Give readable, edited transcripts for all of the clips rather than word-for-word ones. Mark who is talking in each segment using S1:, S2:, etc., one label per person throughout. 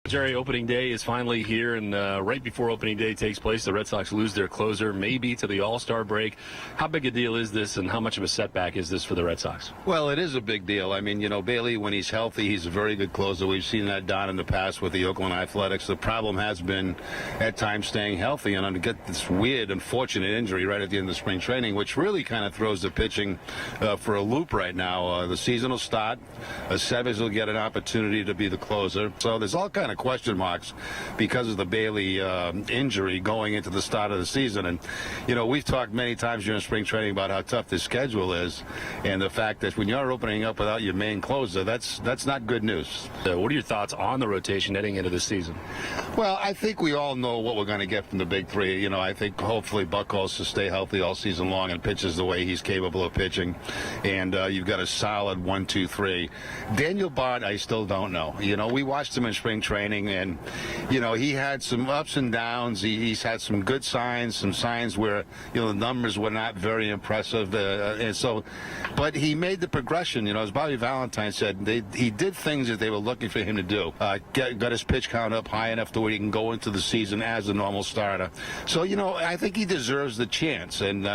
S1: Jerry, opening day is finally here, and right before opening day takes place, the Red Sox lose their closer, maybe to the All-Star break. How big a deal is this, and how much of a setback is this for the Red Sox?
S2: Well, it is a big deal. I mean, Bailey, when he's healthy, he's a very good closer. We've seen that done in the past with the Oakland Athletics. The problem has been, at times, staying healthy, and to get this weird, unfortunate injury right at the end of spring training, which really kind of throws the pitching for a loop right now. The season will start. Severs will get an opportunity to be the closer. So there's all kind of question marks because of the Bailey injury going into the start of the season. And, we've talked many times during spring training about how tough this schedule is, and the fact that when you're opening up without your main closer, that's not good news.
S1: What are your thoughts on the rotation heading into this season?
S2: Well, I think we all know what we're going to get from the big three. I think hopefully Buchholz will stay healthy all season long and pitches the way he's capable of pitching. And you've got a solid 1, 2, 3. Daniel Bard, I still don't know. We watched him in spring training, and he had some ups and downs. He's had some good signs, some signs where the numbers were not very impressive, but he made the progression. As Bobby Valentine said, he did things that they were looking for him to do. Got his pitch count up high enough to where he can go into the season as a normal starter. So I think he deserves the chance. And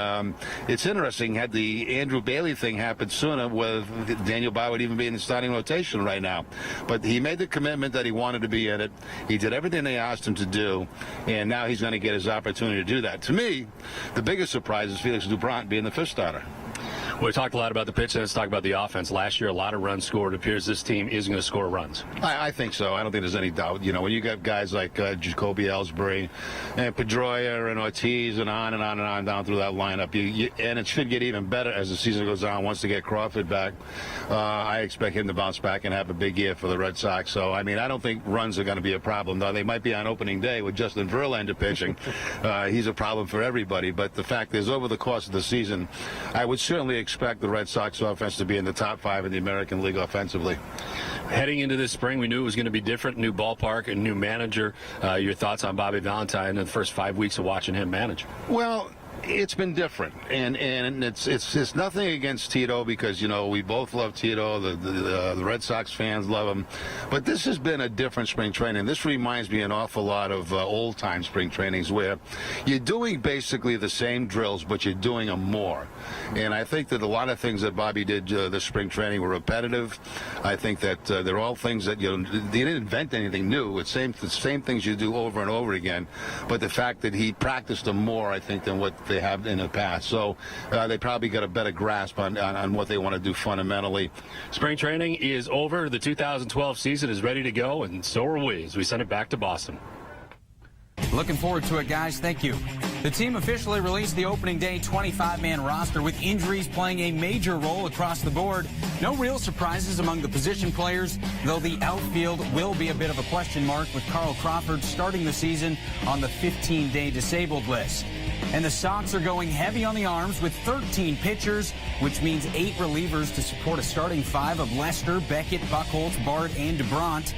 S2: it's interesting, had the Andrew Bailey thing happened sooner, where Daniel Bard would even be in the starting rotation right now. But he made the commitment that he wanted to be in it. He did everything they asked him to do, and now he's going to get his opportunity to do that. To me, the biggest surprise is Felix Doubront being the fifth starter.
S1: We talked a lot about the pitch, and let's talk about the offense. Last year, a lot of runs scored. It appears this team is going to score runs.
S2: I think so. I don't think there's any doubt. When you got guys like Jacoby Ellsbury and Pedroia and Ortiz and on and on and on down through that lineup, and it should get even better as the season goes on once they get Crawford back. I expect him to bounce back and have a big year for the Red Sox. So, I don't think runs are going to be a problem. Though they might be on opening day with Justin Verlander pitching. He's a problem for everybody. But the fact is, over the course of the season, I would certainly expect the Red Sox offense to be in the top 5 in the American League offensively.
S1: Heading into this spring, we knew it was going to be different. New ballpark, a new manager. Your thoughts on Bobby Valentine in the first 5 weeks of watching him manage? Well,
S2: it's been different, and it's nothing against Tito, because we both love Tito. The Red Sox fans love him, but this has been a different spring training. This reminds me an awful lot of old time spring trainings, where you're doing basically the same drills, but you're doing them more. And I think that a lot of things that Bobby did this spring training were repetitive. I think that they're all things that they didn't invent anything new. It's the same things you do over and over again, but the fact that he practiced them more, I think, than what they have in the past. So they probably got a better grasp on what they want to do fundamentally.
S1: Spring training is over. The 2012 season is ready to go, and so are we as we send it back to Boston.
S3: Looking forward to it, guys. Thank you. The team officially released the opening day 25-man roster, with injuries playing a major role across the board. No real surprises among the position players, though the outfield will be a bit of a question mark, with Carl Crawford starting the season on the 15-day disabled list. And the Sox are going heavy on the arms with 13 pitchers, which means 8 relievers to support a starting 5 of Lester, Beckett, Buchholz, Bard, and Doubront.